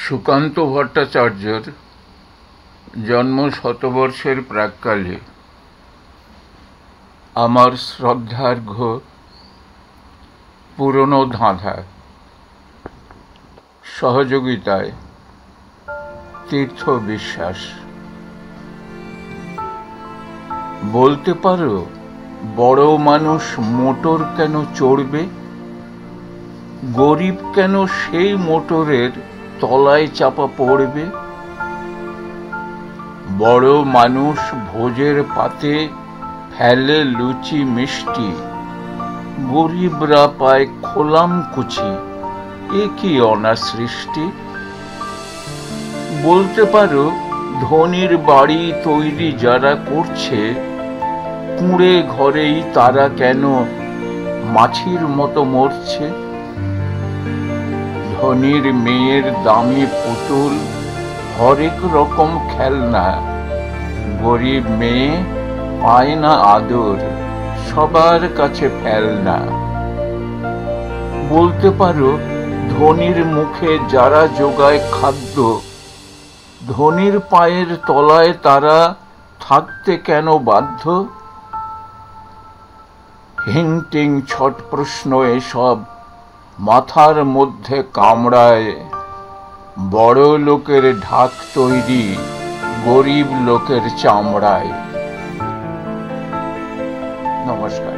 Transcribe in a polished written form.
সুকান্ত ভট্টাচার্যের জন্ম শতবর্ষের প্রাক্কালে আমার শ্রদ্ধার্ঘ্য পুরনো ধাঁধা সহযোগিতায় তীর্থ বিশ্বাস। বলতে পারো বড় মানুষ মোটর কেন চড়বে, গরিব কেন সেই মোটরের তলায় চাপা পড়বে? বড় মানুষ ভোজের পাতে ফেলে লুচি মিষ্টি, গরিবরা পায় খোলাম কুচি, এ কি অনাসৃষ্টি? বলতে পারো ধনির বাড়ি তৈরি যারা করছে, কুঁড়ে ঘরেই তারা কেন মাছির মতো মরছে? ধনির মেয়ের দামি পুতুল, হরেক রকম খেলনা, গরিব মেয়ে পায় না আদর, সবার কাছে ফেলনা। বলতে পারো ধনির মুখে যারা যোগায় খাদ্য, ধনির পায়ের তলায় তারা থাকতে কেন বাধ্য? হিংটিং ছট প্রশ্ন এসব মাথার মধ্যে কামড়ায়, বড় লোকের ঢাক তৈরি গরিব লোকের চামড়ায়। নমস্কার।